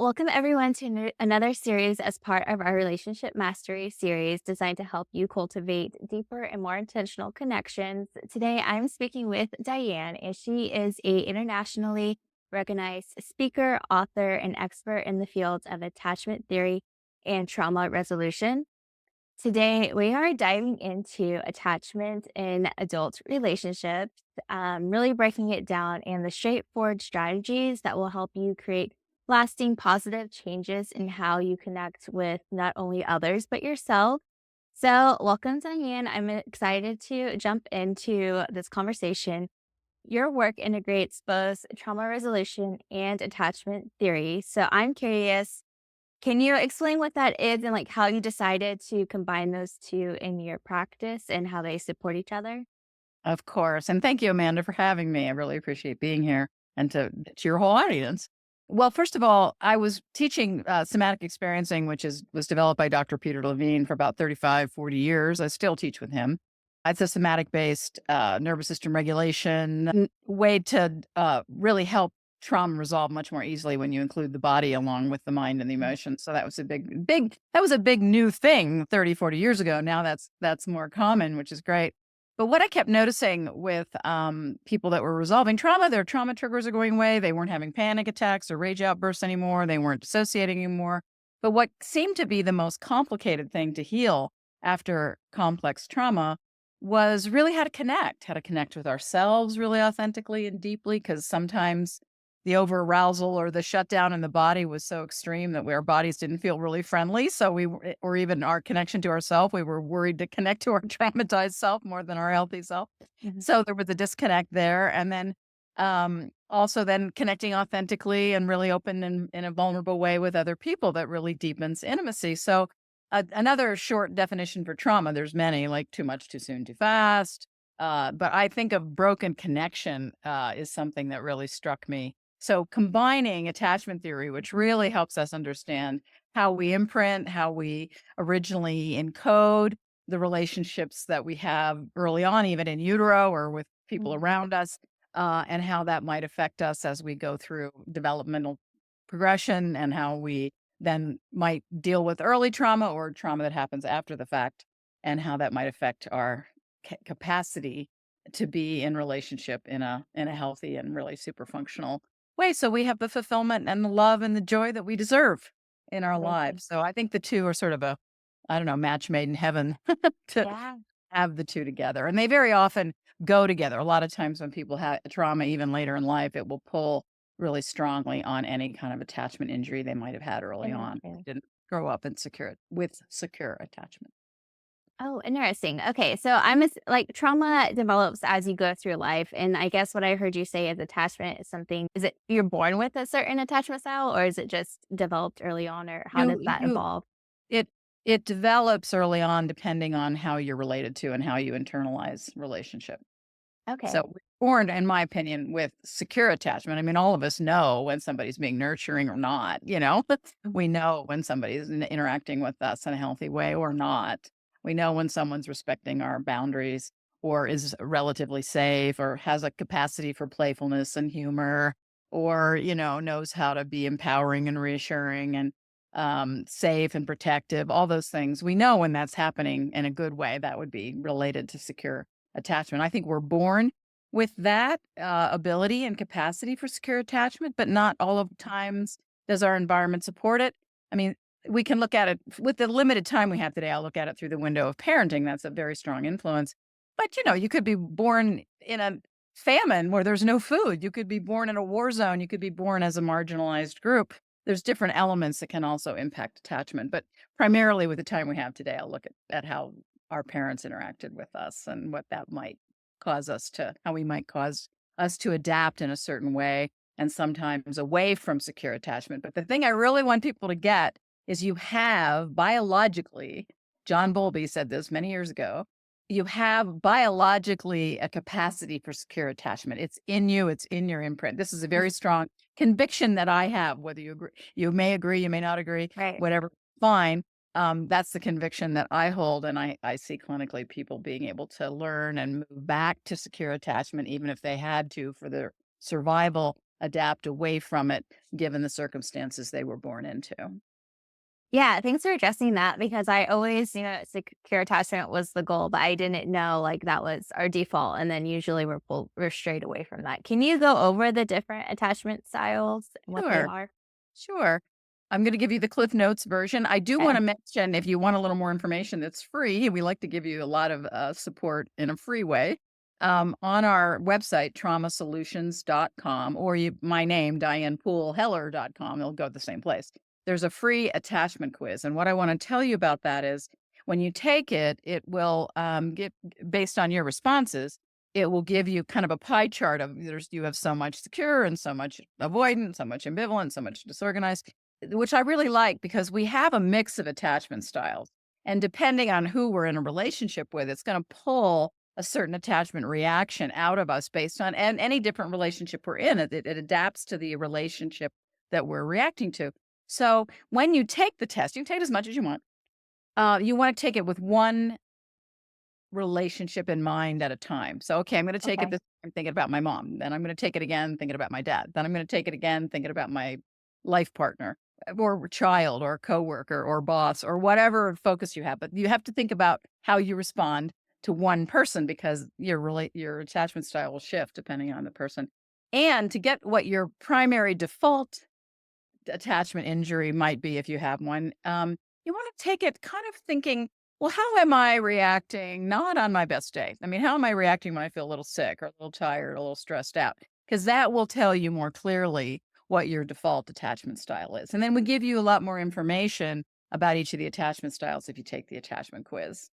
Welcome everyone to another series as part of our Relationship Mastery series designed to help you cultivate deeper and more intentional connections. Today, I'm speaking with Diane, and she is a internationally recognized speaker, author, and expert in the fields of attachment theory and trauma resolution. Today, we are diving into attachment in adult relationships, really breaking it down and the straightforward strategies that will help you create lasting positive changes in how you connect with not only others, but yourself. So, welcome, Diane. I'm excited to jump into this conversation. Your work integrates both trauma resolution and attachment theory. So, I'm curious, can you explain what that is and, like, how you decided to combine those 2 in your practice and how they support each other? Of course. And thank you, Amanda, for having me. I really appreciate being here and to your whole audience. Well, first of all, I was teaching somatic experiencing, which was developed by Dr. Peter Levine for about 35, 40 years. I still teach with him. It's a somatic based nervous system regulation way to really help trauma resolve much more easily when you include the body along with the mind and the emotions. So that was a that was a big new thing 30, 40 years ago. Now that's more common, which is great. But what I kept noticing with people that were resolving trauma, their trauma triggers are going away. They weren't having panic attacks or rage outbursts anymore. They weren't dissociating anymore. But what seemed to be the most complicated thing to heal after complex trauma was really how to connect with ourselves really authentically and deeply. Because sometimes the over arousal or the shutdown in the body was so extreme that our bodies didn't feel really friendly. So or even our connection to ourself, we were worried to connect to our traumatized self more than our healthy self. Mhm. So there was a disconnect there. And then also then connecting authentically and really open in a vulnerable way with other people that really deepens intimacy. So another short definition for trauma, there's many, like too much, too soon, too fast. But I think of broken connection is something that really struck me. So combining attachment theory, which really helps us understand how we imprint, how we originally encode the relationships that we have early on, even in utero or with people Mhm. around us, and how that might affect us as we go through developmental progression and how we then might deal with early trauma or trauma that happens after the fact, and how that might affect our capacity to be in relationship in a healthy and really super functional way, so we have the fulfillment and the love and the joy that we deserve in our Amazing. lives. So I think the 2 are sort of a, I don't know, match made in heaven to Yeah. have the 2 together, and they very often go together. A lot of times when people have trauma, even later in life, it will pull really strongly on any kind of attachment injury they might have had early on. They Interesting. didn't grow up in secure attachment. Oh, interesting. Okay, so like, trauma develops as you go through life, and I guess what I heard you say is attachment is something, is it you're born with a certain attachment style, or is it just developed early on, or how does that You evolve? it it develops early on depending on how you're related to and how you internalize relationship. Okay. So we're born, in my opinion, with secure attachment. I mean, all of us know when somebody's being nurturing or not, you know? Mhm. We know when somebody's interacting with us in a healthy way or not. We know when someone's respecting our boundaries or is relatively safe or has a capacity for playfulness and humor or, knows how to be empowering and reassuring and safe and protective, all those things. We know when that's happening in a good way, that would be related to secure attachment. I think we're born with that ability and capacity for secure attachment, but not all of the times does our environment support it. I mean, we can look at it with the limited time we have today. I'll look at it through the window of parenting. That's a very strong influence. But you could be born in a famine where there's no food. You could be born in a war zone. You could be born as a marginalized group. There's different elements that can also impact attachment. But primarily with the time we have today, I'll look at how our parents interacted with us and what that might cause us to how we might cause us to adapt in a certain way and sometimes away from secure attachment. But the thing I really want people to get is you have biologically, John Bowlby said this many years ago, you have biologically a capacity for secure attachment. It's in you, it's in your imprint. This is a very strong conviction that I have, whether you agree, you may agree, you may not agree, Right. whatever, fine. That's the conviction that I hold, and I see clinically people being able to learn and move back to secure attachment, even if they had to for their survival, adapt away from it given the circumstances they were born into. Yeah, thanks for addressing that because I always, secure attachment was the goal, but I didn't know like that was our default. And then usually we're strayed away from that. Can you go over the different attachment styles and what they Sure. are? Sure. I'm going to give you the Cliff Notes version. I do want Okay. to mention if you want a little more information that's free, we like to give you a lot of support in a free way. On our website, traumasolutions.com, or my name, DianePooleHeller.com, it'll go to the same place. There's a free attachment quiz. And what I want to tell you about that is when you take it, it will get based on your responses. It will give you kind of a pie chart of you have so much secure and so much avoidant, so much ambivalent, so much disorganized, which I really like because we have a mix of attachment styles. And depending on who we're in a relationship with, it's going to pull a certain attachment reaction out of us based on and any different relationship we're in. It adapts to the relationship that we're reacting to. So when you take the test, you can take it as much as you want. You want to take it with one relationship in mind at a time. So, okay, I'm going to take it Okay. this time thinking about my mom. Then I'm going to take it again thinking about my dad. Then I'm going to take it again thinking about my life partner or child or coworker or boss or whatever focus you have. But you have to think about how you respond to one person because your attachment style will shift depending on the person. And to get what your primary default attachment injury might be if you have one, you want to take it kind of thinking, well, how am I reacting? Not on my best day. I mean, how am I reacting when I feel a little sick or a little tired or a little stressed out? Because that will tell you more clearly what your default attachment style is. And then we give you a lot more information about each of the attachment styles if you take the attachment quiz.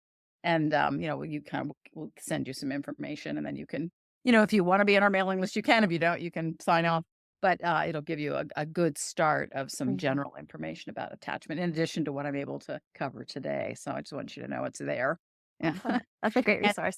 And, you kind of will send you some information and then you can, if you want to be on our mailing list, you can. If you don't, you can sign off, but, it'll give you a good start of some Mhm. general information about attachment in addition to what I'm able to cover today, so I just want you to know it's there. Yeah. Awesome. That's a great And resource.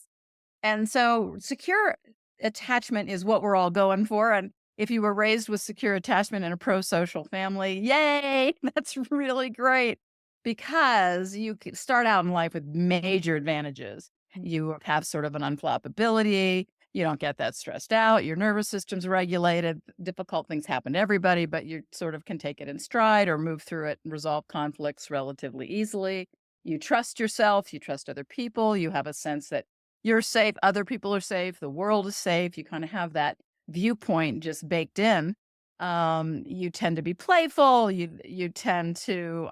and so secure attachment is what we're all going for, and if you were raised with secure attachment in a pro-social family, yay! That's really great because you could start out in life with major advantages. Mm. You have sort of an unflappability, you don't get that stressed out, your nervous system's regulated, difficult things happen to everybody, but you sort of can take it in stride or move through it and resolve conflicts relatively easily. You trust yourself, you trust other people, you have a sense that you're safe, other people are safe, the world is safe. You kind of have that viewpoint just baked in. You tend to be playful. You tend to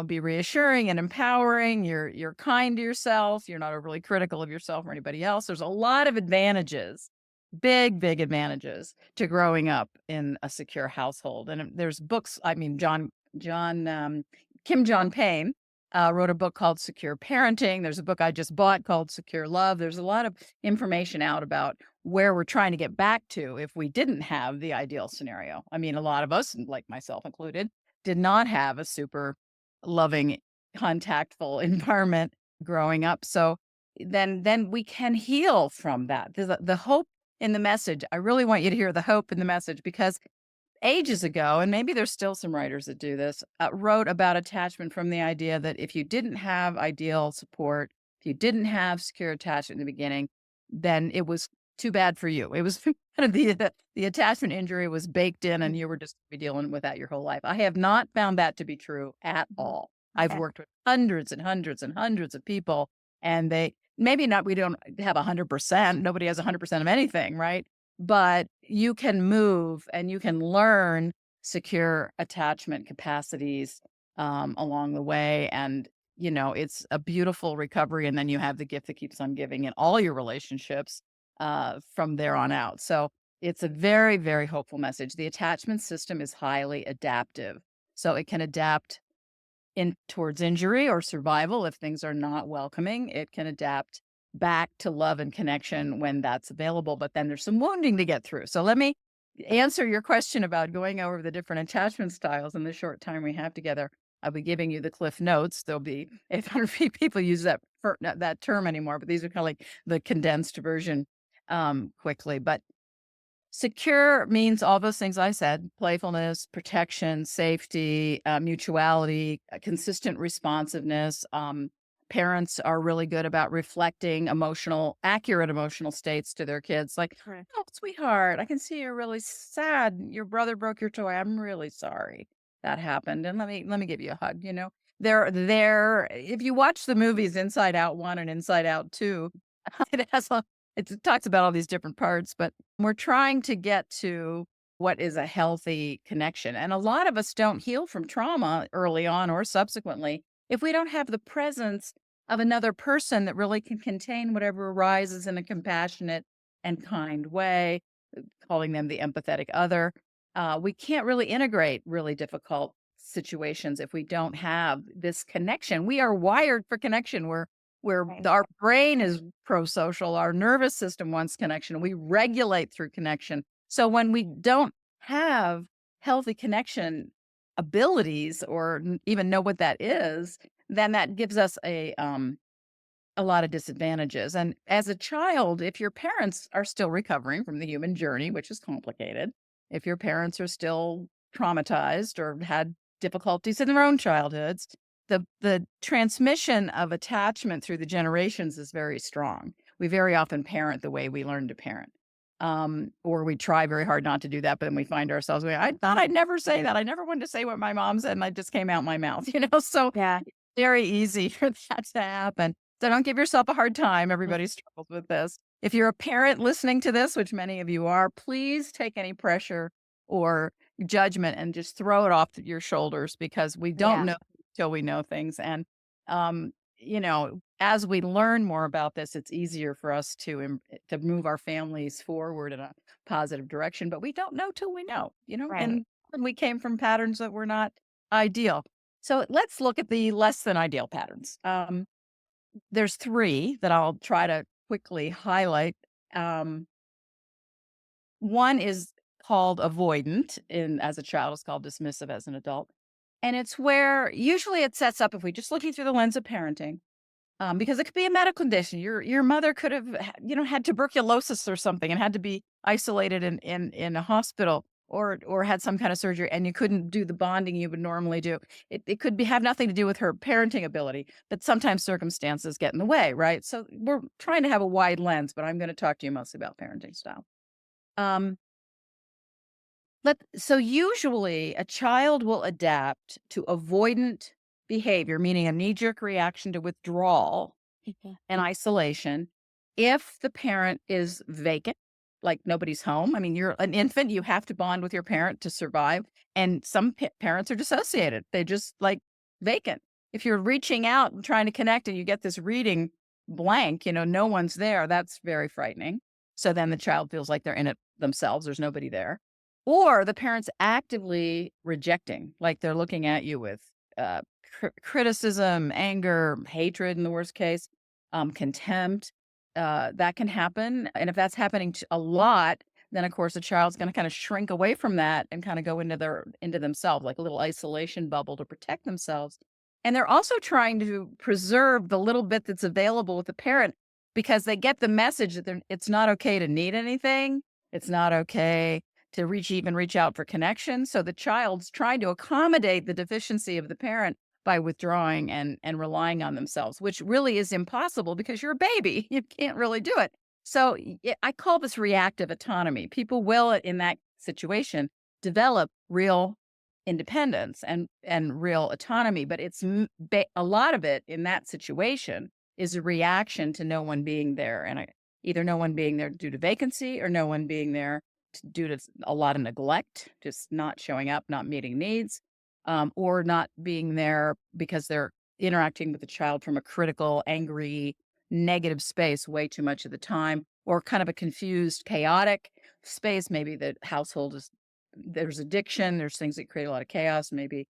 be reassuring and empowering. You're kind to yourself. You're not overly critical of yourself or anybody else. There's a lot of advantages, big advantages to growing up in a secure household. And there's books. I mean, John Kim John Payne wrote a book called Secure Parenting. There's a book I just bought called Secure Love. There's a lot of information out about where we're trying to get back to if we didn't have the ideal scenario. I mean, a lot of us, like myself included, did not have a super loving, contactful environment growing up. So then we can heal from that. The hope in the message. I really want you to hear the hope in the message because ages ago, and maybe there's still some writers that do this, wrote about attachment from the idea that if you didn't have ideal support, if you didn't have secure attachment in the beginning, then it was too bad for you. It was kind of the attachment injury was baked in, and Mm. you were just be dealing with that your whole life. I have not found that to be true at Mhm. all. I've Okay. worked with hundreds and hundreds and hundreds of people, and they maybe not. We don't have 100%. Nobody has 100% of anything, right? But you can move and you can learn secure attachment capacities along the way. And, it's a beautiful recovery. And then you have the gift that keeps on giving in all your relationships from there on out. So it's a very, very hopeful message. The attachment system is highly adaptive. So it can adapt in towards injury or survival if things are not welcoming. It can adapt back to love and connection when that's available, but then there's some wounding to get through. So let me answer your question about going over the different attachment styles in the short time we have together. I'll be giving you the cliff notes. There'll be 800 people use that term anymore, but these are kind of like the condensed version quickly. But secure means all those things I said: playfulness, protection, safety, mutuality, consistent responsiveness, parents are really good about reflecting accurate emotional states to their kids. Like, Correct. "Oh, sweetheart, I can see you're really sad. Your brother broke your toy. I'm really sorry that happened. And let me give you a hug." They're if you watch the movies Inside Out 1 and Inside Out 2, it has a it talks about all these different parts, but we're trying to get to what is a healthy connection. And a lot of us don't heal from trauma early on or subsequently if we don't have the presence of another person that really can contain whatever arises in a compassionate and kind way, calling them the empathetic other. We can't really integrate really difficult situations if we don't have this connection. We are wired for connection. Right. Our brain is pro-social, our nervous system wants connection. We regulate through connection. So when we don't have healthy connection abilities or even know what that is, then that gives us a lot of disadvantages. And as a child, if your parents are still recovering from the human journey, which is complicated, if your parents are still traumatized or had difficulties in their own childhoods, the transmission of attachment through the generations is very strong. We very often parent the way we learn to parent. Or we try very hard not to do that, but then we find ourselves going, I thought I'd never say that. I never wanted to say what my mom said, and I just came out my mouth, So Yeah. very easy for that to happen. So don't give yourself a hard time. Mm. Everybody struggles with this. If you're a parent listening to this, which many of you are, please take any pressure or judgment and just throw it off your shoulders because we don't Yeah. know till we know things. And, as we learn more about this, it's easier for us to move our families forward in a positive direction. But we don't know till we know, Right. and when we came from patterns that were not ideal. So let's look at the less than ideal patterns. There's 3 that I'll try to quickly highlight. Um, One is called avoidant, and as a child, it's called dismissive as an adult. And it's where usually it sets up if we just looking through the lens of parenting, because it could be a medical condition. Your mother could have, had tuberculosis or something and had to be isolated in a hospital or had some kind of surgery, and you couldn't do the bonding you would normally do. It could be have nothing to do with her parenting ability, but sometimes circumstances get in the way, right? So we're trying to have a wide lens, but I'm going to talk to you mostly about parenting style. Um, so usually a child will adapt to avoidant behavior, meaning a knee-jerk reaction to withdrawal Mhm. and isolation if the parent is vacant, like nobody's home. I mean, you're an infant, you have to bond with your parent to survive. And some parents are dissociated, they just like vacant. If you're reaching out and trying to connect and you get this reading blank, no one's there, that's very frightening. So then the child feels like they're in it themselves, there's nobody there. Or the parent's actively rejecting, like they're looking at you with uh, criticism, anger, hatred in the worst case, contempt. That can happen. And if that's happening a lot, then of course the child's going to kind of shrink away from that and kind of go into themselves, like a little isolation bubble to protect themselves. And they're also trying to preserve the little bit that's available with the parent because they get the message that it's not okay to need anything. It's not okay to reach out for connection. So the child's trying to accommodate the deficiency of the parent by withdrawing and relying on themselves, which really is impossible because you're a baby. You can't really do it. So I call this reactive autonomy. People will, in that situation, develop real independence and real autonomy, but a lot of it in that situation is a reaction to no one being there, and either no one being there due to vacancy or no one being there due to a lot of neglect, just not showing up, not meeting needs, or not being there because they're interacting with the child from a critical, angry, negative space way too much of the time, or kind of a confused, chaotic space. Maybe the household there's addiction, there's things that create a lot of chaos. Maybe,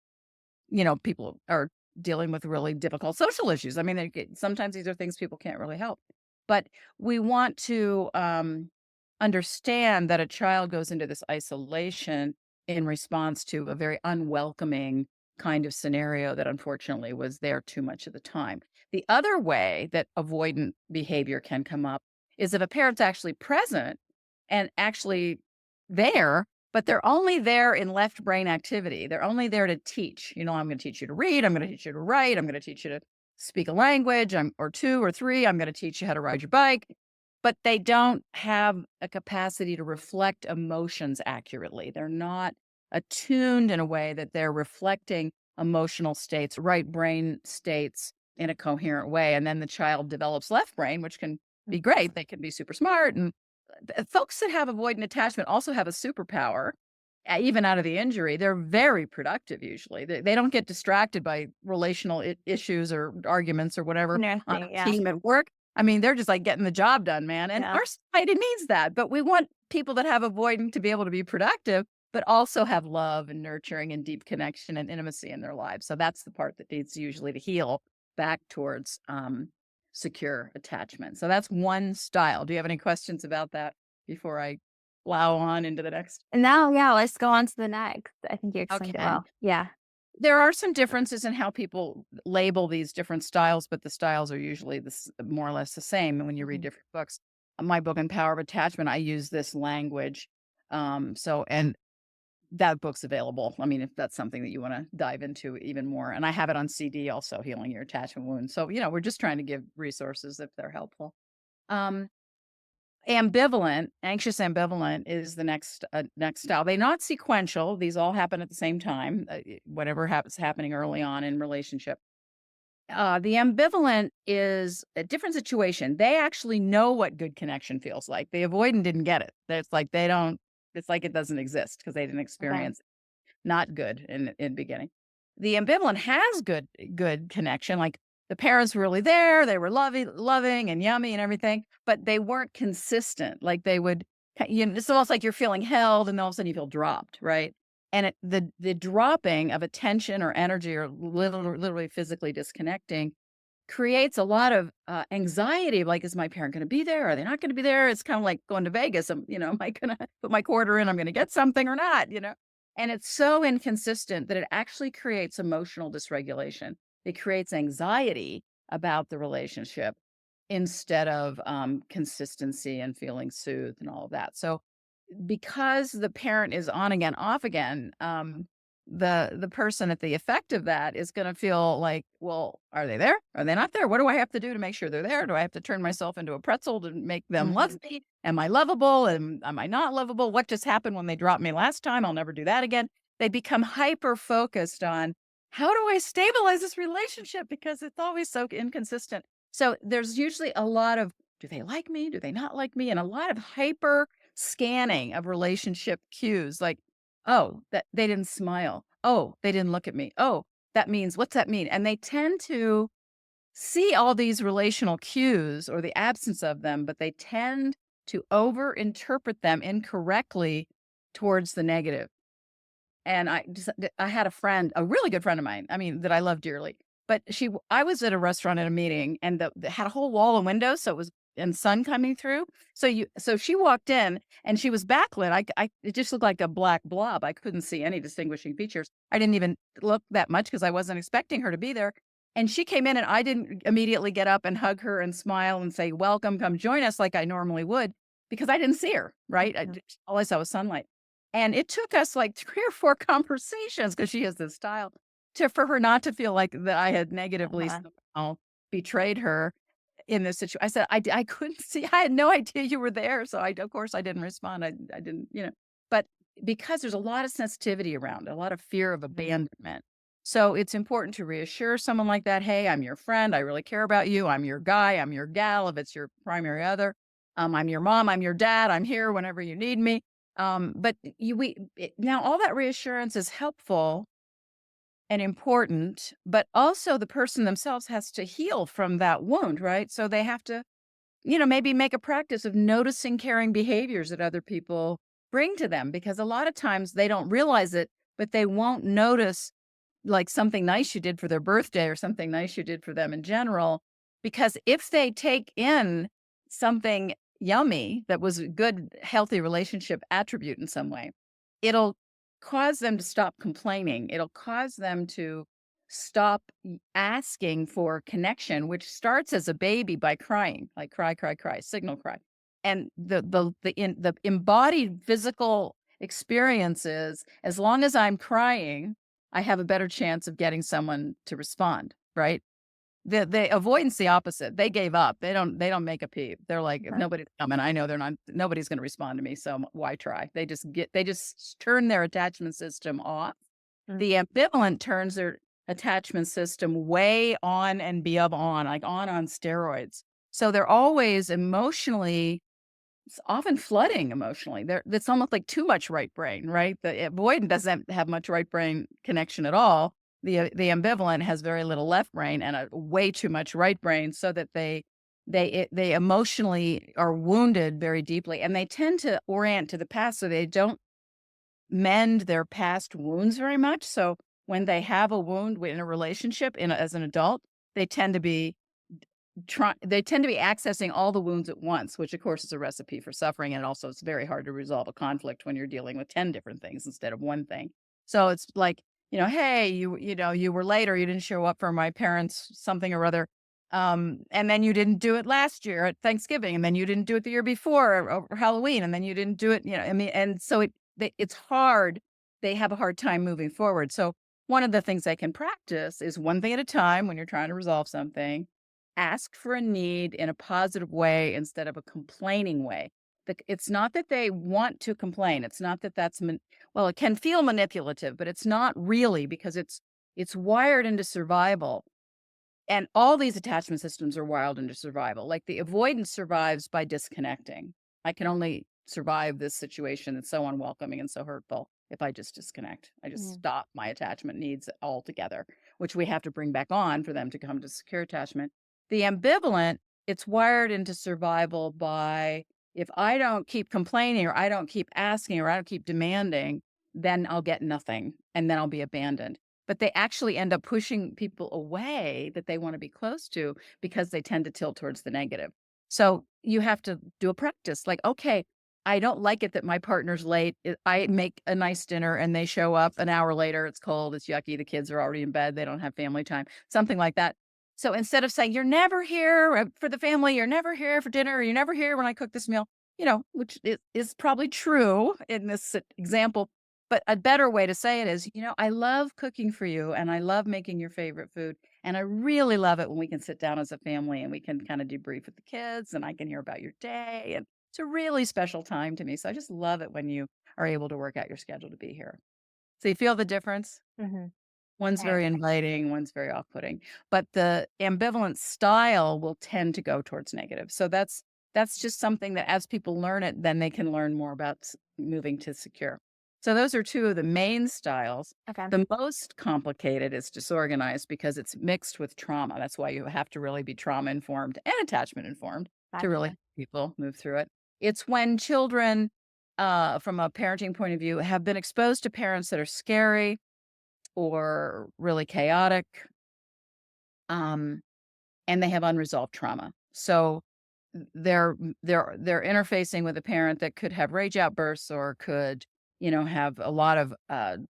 people are dealing with really difficult social issues. I mean, sometimes these are things people can't really help. But we want to understand that a child goes into this isolation in response to a very unwelcoming kind of scenario that unfortunately was there too much of the time. The other way that avoidant behavior can come up is if a parent's actually present and actually there, but they're only there in left brain activity. They're only there to teach. I'm going to teach you to read. I'm going to teach you to write. I'm going to teach you to speak a language, or two or three, I'm going to teach you how to ride your bike. But they don't have a capacity to reflect emotions accurately. They're not attuned in a way that they're reflecting emotional states, right brain states in a coherent way. And then the child develops left brain, which can be great. They can be super smart. And folks that have avoidant attachment also have a superpower. Even out of the injury, they're very productive usually. They don't get distracted by relational issues or arguments or whatever on Interesting. a Yeah. team at work. I mean, they're just like getting the job done, man. And Yeah. our society needs that. But we want people that have avoidant to be able to be productive, but also have love and nurturing and deep connection and intimacy in their lives. So that's the part that needs usually to heal back towards secure attachment. So that's one style. Do you have any questions about that before I plow on into the next? And now, yeah, let's go on to the next. I think you explained it Okay. well. Yeah. There are some differences in how people label these different styles, but the styles are usually more or less the same when you read Mhm. different books. My book, in Power of Attachment, I use this language. And that book's available. I mean, if that's something that you want to dive into even more. And I have it on CD also, Healing Your Attachment Wounds. So, we're just trying to give resources if they're helpful. Um, Ambivalent, anxious ambivalent is the next style. They're not sequential. These all happen at the same time, whatever happens happening early on in relationship. The ambivalent is a different situation. They actually know what good connection feels like. The avoidant didn't get it. It's like they don't. It's like it doesn't exist because they didn't Okay. experience not good in beginning. The ambivalent has good connection, like, the parents were really there, they were loving and yummy and everything, but they weren't consistent, like, they would it's almost like you're feeling held and all of a sudden you feel dropped, right? And the dropping of attention or energy or literally physically disconnecting creates a lot of, anxiety, like, "Is my parent gonna be there? Are they not gonna be there?" It's kinda like going to Vegas, am I gonna put my quarter in, I'm gonna get something or not? And it's so inconsistent that it actually creates emotional dysregulation. It creates anxiety about the relationship instead of, consistency and feeling soothed and all of that. So because the parent is on again, off again, the person at the effect of that is going to feel like, well, are they there? Are they not there? What do I have to do to make sure they're there? Do I have to turn myself into a pretzel to make them love Mhm. me? Am I lovable? Am I not lovable? What just happened when they dropped me last time? I'll never do that again. They become hyper focused on, how do I stabilize this relationship, because it's always so inconsistent. So there's usually a lot of, do they like me? Do they not like me? And a lot of hyper scanning of relationship cues, like, oh, that they didn't smile. Oh, they didn't look at me. Oh, that means, what's that mean? And they tend to see all these relational cues or the absence of them, but they tend to over interpret them incorrectly towards the negative. And I had a friend, a really good friend of mine, I mean, that I love dearly, but I was at a restaurant at a meeting, and the had a whole wall of windows, so it was and sun coming through. So she walked in, and she was backlit. It just looked like a black blob. I couldn't see any distinguishing features. I didn't even look that much because I wasn't expecting her to be there. And she came in, and I didn't immediately get up and hug her and smile and say, "Welcome, come join us," like I normally would, because I didn't see her, right? Mhm. All I saw was sunlight. And it took us like 3 or 4 conversations, because she has this style, for her not to feel like that I had negatively Uh-huh. somehow betrayed her in this situation. I said, I couldn't see, I had no idea you were there, so of course, I didn't respond. I didn't. But because there's a lot of sensitivity around, a lot of fear of Mhm. abandonment. So it's important to reassure someone like that, "Hey, I'm your friend, I really care about you, I'm your guy, I'm your gal," if it's your primary other. "I'm your mom, I'm your dad, I'm here whenever you need me." But now all that reassurance is helpful and important, but also the person themselves has to heal from that wound, right? So they have to, maybe make a practice of noticing caring behaviors that other people bring to them, because a lot of times they don't realize it, but they won't notice, like, something nice you did for their birthday or something nice you did for them in general, because if they take in something yummy that was a good, healthy relationship attribute in some way, it'll cause them to stop complaining. It'll cause them to stop asking for connection, which starts as a baby by crying, like cry, cry, cry, signal cry. And the embodied physical experience is, as long as I'm crying, I have a better chance of getting someone to respond, right? The avoidance the opposite. They gave up. They don't make a peep. They're like, "If Uh-huh. nobody's coming, I know nobody's gonna respond to me, so why try?" They just turn their attachment system off. Mm. The ambivalent turns their attachment system way on and be up on, like on steroids. So they're always emotionally it's often flooding emotionally. It's almost like too much right brain, right? The avoidant doesn't have much right brain connection at all. The ambivalent has very little left brain and a way too much right brain, so that they emotionally are wounded very deeply, and they tend to orient to the past, so they don't mend their past wounds very much. So when they have a wound in a relationship as an adult, they tend to be they tend to be accessing all the wounds at once, which of course is a recipe for suffering, and also it's very hard to resolve a conflict when you're dealing with 10 different things instead of one thing. So it's like, "Hey, you were late or you didn't show up for my parents' something or other, and then you didn't do it last year at Thanksgiving, and then you didn't do it the year before or Halloween, and then you didn't do it," I mean, and so it's hard. They have a hard time moving forward. So one of the things they can practice is one thing at a time when you're trying to resolve something. Ask for a need in a positive way instead of a complaining way. It's not that they want to complain. It's not that well, it can feel manipulative, but it's not really, because it's wired into survival. And all these attachment systems are wired into survival. Like the avoidance survives by disconnecting. I can only survive this situation that's so unwelcoming and so hurtful if I just disconnect. I just Mm. stop my attachment needs altogether, which we have to bring back on for them to come to secure attachment. The ambivalent, it's wired into survival by, if I don't keep complaining or I don't keep asking or I don't keep demanding, then I'll get nothing and then I'll be abandoned, but they actually end up pushing people away that they wanna be close to because they tend to tilt towards the negative. So, you have to do a practice, like, "Okay, I don't like it that my partner's late. I make a nice dinner and they show up an hour later, it's cold, it's yucky, the kids are already in bed, they don't have family time," something like that. So, instead of saying, "You're never here, for the family, you're never here for dinner, you're never here when I cook this meal," which is probably true in this example, but a better way to say it is, "I love cooking for you and I love making your favorite food. And I really love it when we can sit down as a family and we can kind of debrief with the kids and I can hear about your day. And it's a really special time to me. So I just love it when you are able to work out your schedule to be here." So you feel the difference? Mhm. One's Right. very inviting, one's very off-putting, but the ambivalent style will tend to go towards negative. So that's just something that as people learn it, then they can learn more about moving to secure. So those are two of the main styles. Okay. The most complicated is disorganized because it's mixed with trauma. That's why you have to really be trauma informed and attachment informed to really Gotcha. help people move through it. It's when children, from a parenting point of view, have been exposed to parents that are scary or really chaotic, um, and they have unresolved trauma. So they're interfacing with a parent that could have rage outbursts or could, have a lot of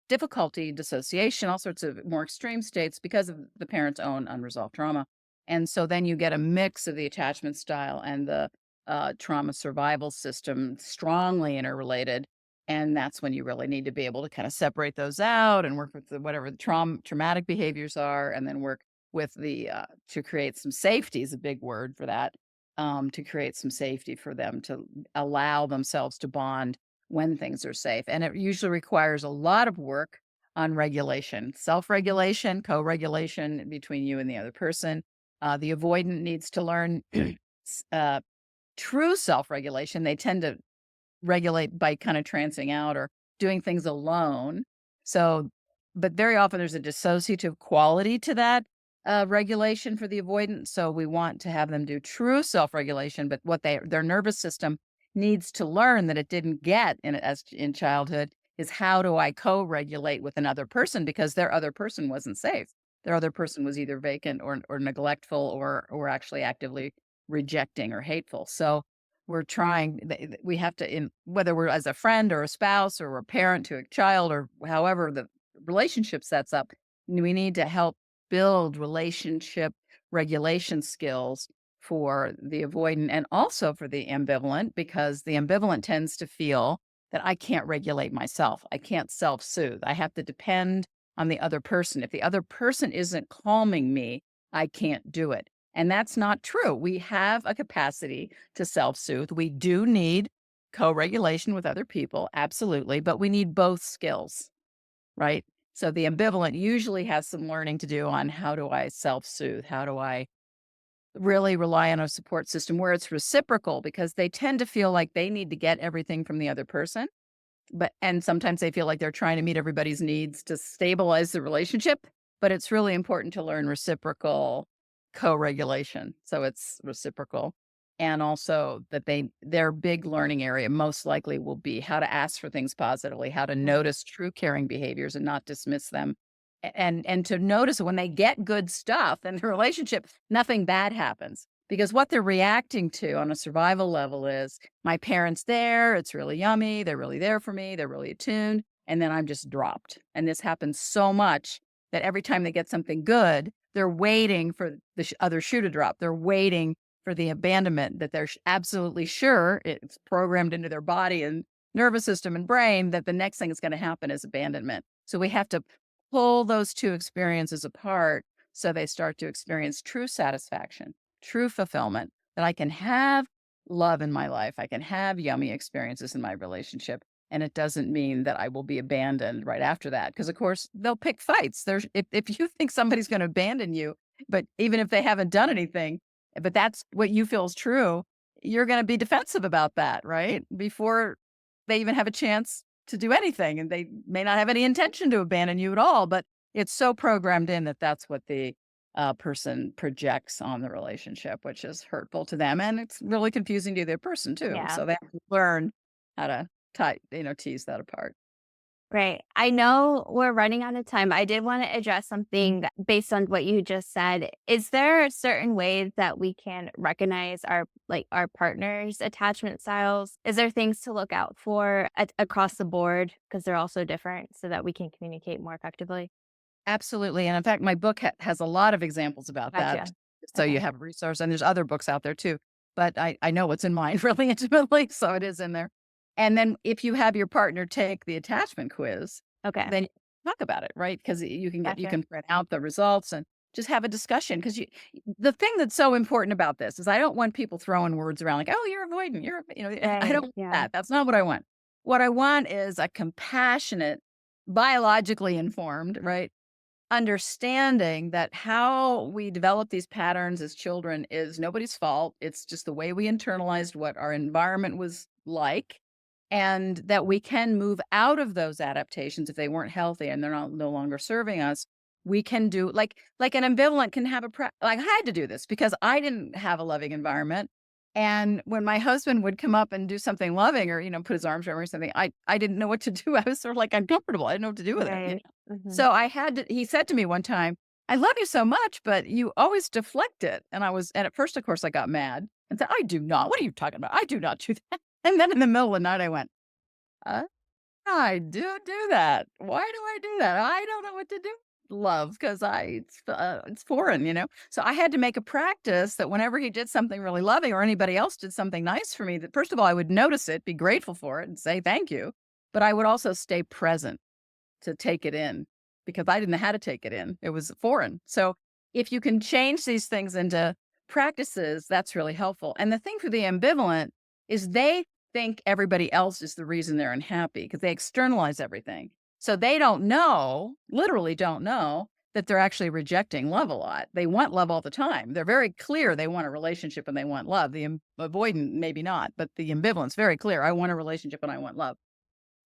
difficulty, dissociation, all sorts of more extreme states because of the parent's own unresolved trauma. And so then you get a mix of the attachment style and the trauma survival system strongly interrelated. And that's when you really need to be able to kind of separate those out and work with whatever the traumatic behaviors are, and then work with the to create some safety is a big word for that, to create some safety for them to allow themselves to bond when things are safe. And it usually requires a lot of work on regulation, self regulation, co regulation between you and the other person. The avoidant needs to learn true self regulation. They tend to regulate by kind of trancing out or doing things alone. So, but very often there's a dissociative quality to that regulation for the avoidant. So we want to have them do true self-regulation, but their nervous system needs to learn that it didn't get in childhood is, how do I co-regulate with another person, because their other person wasn't safe. Their other person was either vacant or neglectful or actually actively rejecting or hateful. So we're trying we have to, in whether we're as a friend or a spouse or a parent to a child or however the relationship sets up, we need to help build relationship regulation skills for the avoidant and also for the ambivalent, because the ambivalent tends to feel that I can't regulate myself. I can't self-soothe. I have to depend on the other person. If the other person isn't calming me, I can't do it. And that's not true. We have a capacity to self soothe. We do need co regulation with other people, absolutely, but we need both skills, right? So the ambivalent usually has some learning to do on how do I self soothe? How do I really rely on a support system where it's reciprocal because they tend to feel like they need to get everything from the other person. And sometimes they feel like they're trying to meet everybody's needs to stabilize the relationship, but it's really important to learn reciprocal co-regulation. So it's reciprocal. And also that their big learning area most likely will be how to ask for things positively, how to Mhm. notice true caring behaviors and not dismiss them. And to notice when they get good stuff in the relationship, nothing bad happens. Because what they're reacting to on a survival level is my parents there, it's really yummy, they're really there for me, they're really attuned, and then I'm just dropped. And this happens so much that every time they get something good, they're waiting for the other shoe to drop. They're waiting for the abandonment that they're absolutely sure it's programmed into their body and nervous system and brain that the next thing that's going to happen is abandonment. So we have to pull those two experiences apart so they start to experience true satisfaction, true fulfillment, that I can have love in my life. I can have yummy experiences in my relationship. And it doesn't mean that I will be abandoned right after that. Because, of course, they'll pick fights. If you think somebody's going to abandon you, but even if they haven't done anything, but that's what you feel is true, you're going to be defensive about that, right? Before they even have a chance to do anything. And they may not have any intention to abandon you at all. But it's so programmed in that that's what the person projects on the relationship, which is hurtful to them, and it's really confusing to the person too. Yeah. So they have to learn how to tease that apart. Great. I know we're running out of time. I did want to address something based on what you just said. Is there certain ways that we can recognize our partner's attachment styles? Is there things to look out for across the board because they're all so different so that we can communicate more effectively? Absolutely, and in fact, my book has a lot of examples about that, Gotcha. so you Okay. have a resource, and there's other books out there too, but I know what's in mine really intimately, so it is in there. And then if you have your partner take the attachment quiz, Okay. then talk about it, right? Because you Gotcha. can print out the results and just have a discussion. Because the thing that's so important about this is I don't want people throwing words around like, "Oh, you're avoidant, I don't Right. want Yeah. that, that's not what I want. What I want is a compassionate, biologically informed, right? Understanding that how we develop these patterns as children is nobody's fault. It's just the way we internalized what our environment was like, and that we can move out of those adaptations if they weren't healthy and they're not no longer serving us. We can do like an ambivalent can have like I had to do this because I didn't have a loving environment. And when my husband would come up and do something loving or, put his arms around me or something, I didn't know what to do. I was sort of like uncomfortable. I didn't know what to do with it. Right. Hmm. So he said to me one time, "I love you so much, but you always deflect it." And at first, of course, I got mad and said, "I do not. What are you talking about? I do not do that." And then in the middle of the night, I went, "Uh, I do that. Why do I do that? I don't know what to do with love because it's foreign, you know." So I had to make a practice that whenever he did something really loving or anybody else did something nice for me, that first of all, I would notice it, be grateful for it, and say thank you. But I would also stay present to take it in because I didn't know how to take it in. It was foreign. So if you can change these things into practices, that's really helpful. And the thing for the ambivalent is they think everybody else is the reason they're unhappy because they externalize everything. So they don't know, literally don't know that they're actually rejecting love a lot. They want love all the time. They're very clear they want a relationship and they want love. The avoidant, maybe not, but the ambivalent's very clear. I want a relationship and I want love,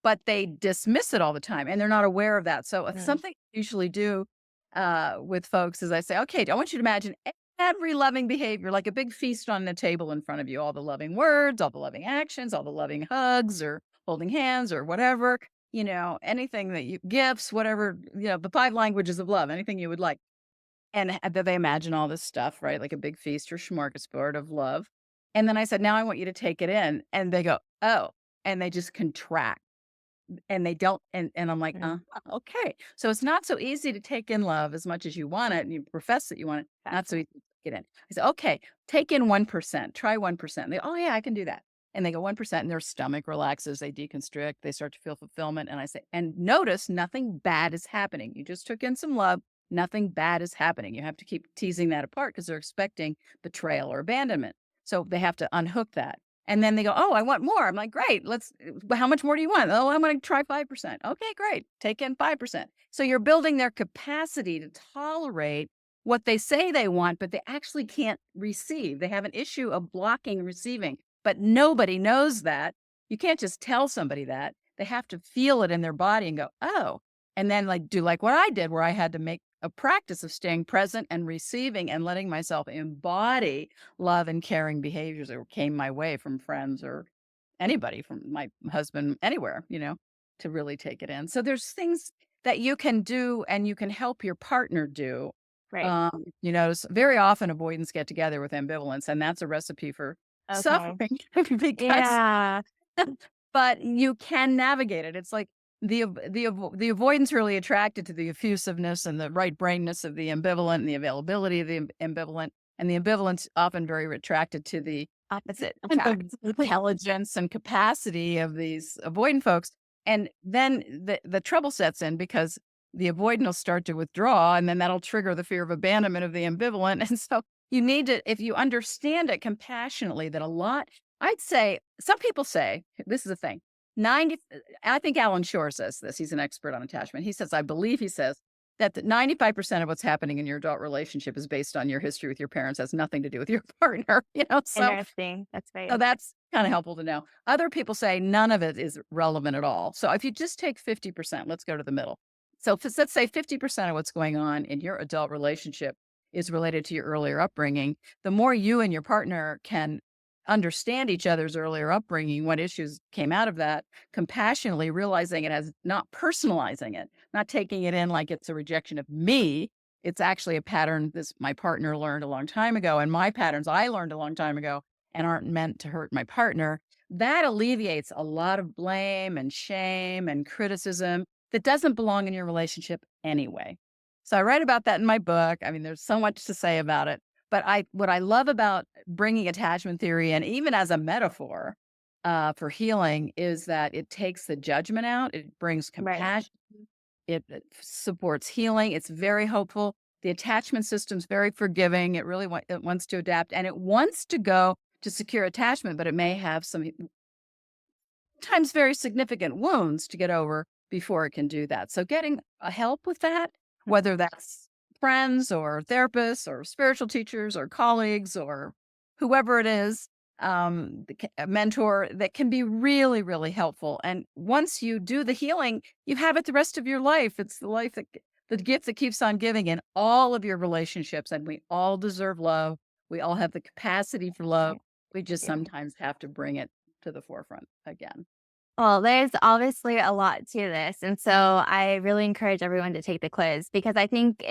but they dismiss it all the time, and they're not aware of that. So, Mm. something I usually do, with folks is I say, "Okay, I want you to imagine every loving behavior, like a big feast on the table in front of you, all the loving words, all the loving actions, all the loving hugs or holding hands or whatever, anything that you gifts, whatever, the 5 languages of love, anything you would like." And that they imagine all this stuff, right? Like a big feast or smorgasbord of love. And then I said, "Now I want you to take it in." And they go, "Oh," and they just contract. And they don't and I'm like, Mm. okay." So it's not so easy to take in love as much as you want it, and you profess that you want it, not so Gotcha. easy to take it in. I said, "Okay, take in 1%, try 1%." They, "Oh, yeah, I can do that." And they go 1%, and their stomach relaxes, they deconstrict, they start to feel fulfillment, and I say, "And notice nothing bad is happening. You just took in some love. Nothing bad is happening. You have to keep teasing that apart because they're expecting betrayal or abandonment. So they have to unhook that. And then they go, "Oh, I want more." I'm like, "Great. How much more do you want?" "Oh, I'm going to try 5%." "Okay, great. Take in 5%." So you're building their capacity to tolerate what they say they want, but they actually can't receive. They have an issue of blocking receiving, but nobody knows that. You can't just tell somebody that. They have to feel it in their body and go, "Oh," and then like do like what I did, where I had to make a practice of staying present and receiving and letting myself embody love and caring behaviors that came my way from friends or anybody, from my husband, anywhere, to really take it in. So there's things that you can do and you can help your partner do. Right. Very often avoidance get together with ambivalence, and that's a recipe for Okay. suffering because Yeah. but you can navigate it. It's like the avoidance really attracted to the effusiveness and the right brainness of the ambivalent and the availability of the ambivalent, and the ambivalence often very attracted to the Opposite kind of attracts. intelligence and capacity of these avoidant folks. And then the trouble sets in because the avoidant will start to withdraw, and then that'll trigger the fear of abandonment of the ambivalent. And so you need to, if you understand it compassionately, that a lot, I'd say, some people say, this is the thing, 90, I think Alan Shore says this. He's an expert on attachment. He says, I believe he says that 95% of what's happening in your adult relationship is based on your history with your parents, has nothing to do with your partner, so Interesting. That's very so interesting. that's kinda helpful to know. Other people say none of it is relevant at all. So if you just take 50%, let's go to the middle. So if let's say 50% of what's going on in your adult relationship is related to your earlier upbringing, the more you and your partner can understand each other's earlier upbringing, what issues came out of that, compassionately realizing it as not personalizing it, not taking it in like it's a rejection of me. It's actually a pattern this my partner learned a long time ago, and my patterns I learned a long time ago and aren't meant to hurt my partner. That alleviates a lot of blame and shame and criticism that doesn't belong in your relationship anyway. So I write about that in my book. I mean, there's so much to say about it. But what I love about bringing attachment theory and even as a metaphor for healing is that it takes the judgment out. It brings Right. compassion. It supports healing. It's very hopeful. The attachment system's very forgiving. It really it wants to adapt, and it wants to go to secure attachment, but it may have sometimes very significant wounds to get over before it can do that. So getting help with that, whether that's friends or therapists or spiritual teachers or colleagues or whoever it is, a mentor, that can be really, really helpful. And once you do the healing, you have it the rest of your life. It's the life the gift that keeps on giving in all of your relationships. And we all deserve love. We all have the capacity for love. Right. We I just do. sometimes have to bring it to the forefront again. Well, there's obviously a lot to this, and so I really encourage everyone to take the quiz because I think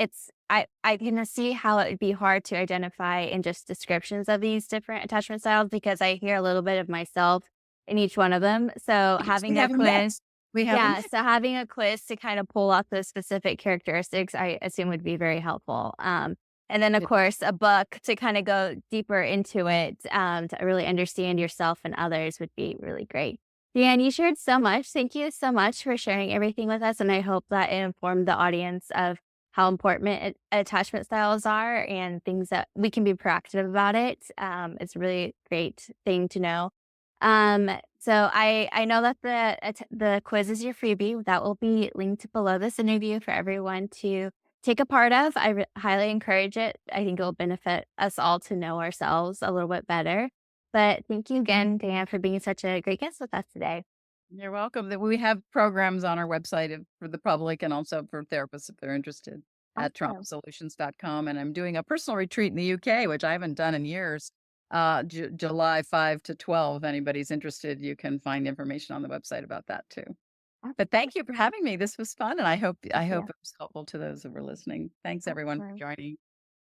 I can see how it would be hard to identify in just descriptions of these different attachment styles because I hear a little bit of myself in each one of them. So Because we having a haven't quiz, met. We haven't yeah, met. so having a quiz to kind of pull out those specific characteristics, I assume would be very helpful. And then, of It course, a book to kind of go deeper into it, to really understand yourself and others would be really great. Dan, you shared so much. Thank you so much for sharing everything with us. And I hope that it informed the audience of how important attachment styles are and things that we can be proactive about it. It's a really great thing to know. So I know that the quiz is your freebie that will be linked below this interview for everyone to take a part of. Highly encourage it. I think it will benefit us all to know ourselves a little bit better. But thank you again, Dan, for being such a great guest with us today. You're welcome. That we have programs on our website for the public and also for therapists if they're interested at Awesome. traumasolutions.com. And I'm doing a personal retreat in the UK, which I haven't done in years. July 5 to 12. If anybody's interested, you can find information on the website about that too. But thank you for having me. This was fun, and I hope Thank you. it was helpful to those who were listening. Thanks everyone for Awesome. joining.